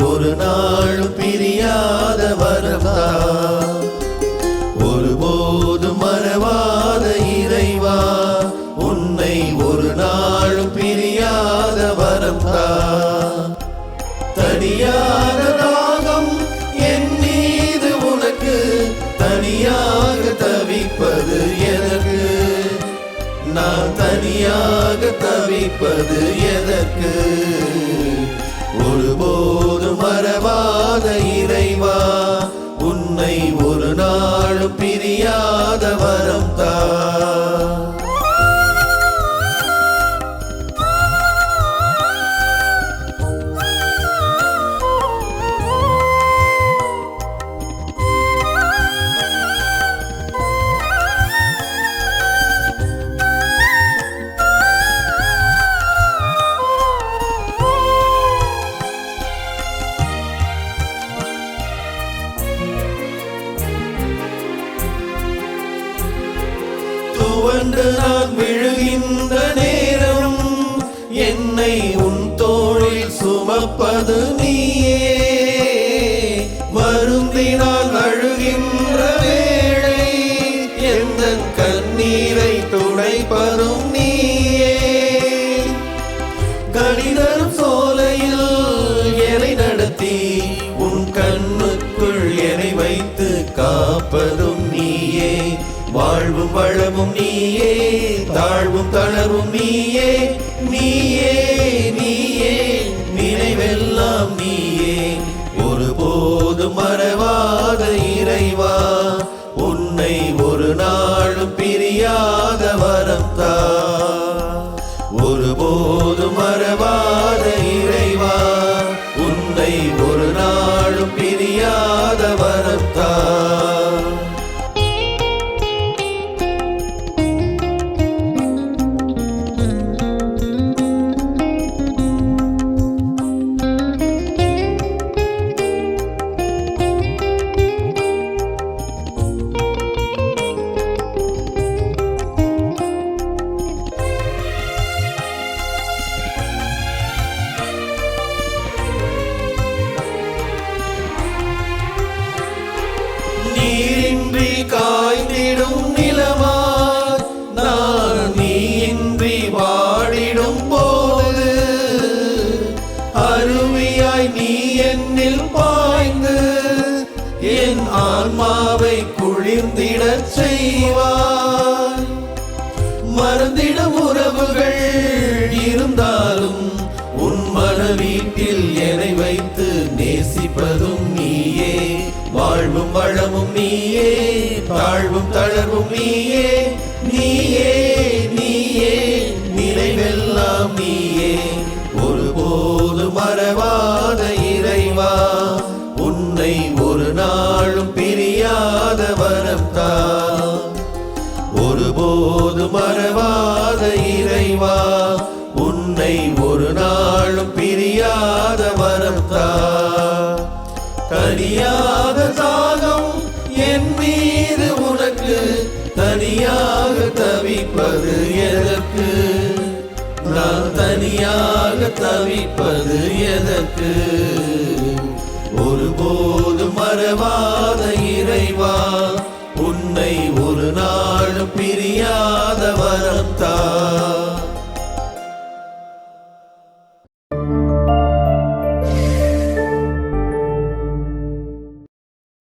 ஒரு நாளும் பிரியாத வரம்தா. ஒருபோதும் மறவாத இறைவா, உன்னை ஒரு நாளும் பிரியாத வரம்தா. தனியான தாகம் என் மீது உனக்கு, தனியாக தவிப்பது எதற்கு? நான் தனியாக தவிப்பது எதற்கு? ஒருபோதும் மறவாத இறைவா, உன்னை ஒரு நாளும் பிரியாத வரம்தா. துவண்டு நான் விழுகின்ற நேரம், என்னை உன் தோளில் சுமப்பது நீயே. வருந்தினால் அழுகின்ற வேளை, எந்த கண்ணீரை துடைப்பதும் நீயே. கடிதரும் சோலையில் என்னை நடத்தி, உன் கண்ணுக்குள் என்னை வைத்து காப்பதும் நீயே. வாழ்வும் வளமும் நீயே, தாழ்வும் தளர்வும் நீயே. நீயே நீயே நினைவெல்லாம் நீயே. ஒருபோதும் மறவாத இறைவா, உன்னை ஒரு நாளும் பிரியாத வரம்தா. ஒருபோதும் மறவாத இறைவா, உன்னை ஒரு நாளும் பிரியாத வரம்தா. நீரின்றி காய்ந்திடும் நிலமாய் நான் நீயின்றி வாடிடும் போது, அருவியாய் நீ என்னில் பாய்ந்து என் ஆன்மாவை குளிர்ந்திடச் செய்வாய். மறந்திடும் உறவுகள் இருந்தாலும், உன் மன வீட்டில் என்னை வைத்து நேசிப்பதும் நீயே. வாழ்வும் வளமும் நீயே, தாழ்வும் தளர்வும் நீயே. நீயே நீயே நினைவெல்லாம் நீயே. ஒருபோதும் மறவாத இறைவா, உன்னை ஒரு நாளும் பிரியாத வரம்தா. ஒருபோதும் மறவாத இறைவா, உன்னை ஒரு நாளும் பிரியாத வரம்தா. தனியாக தாகம் என் மீது உனக்கு, தனியாக தவிப்பது எதற்கு? நான் தனியாக தவிப்பது எதற்கு? ஒருபோதும் மறவாத இறைவா, உன்னை ஒரு நாளும் பிரியாத வரம்தா.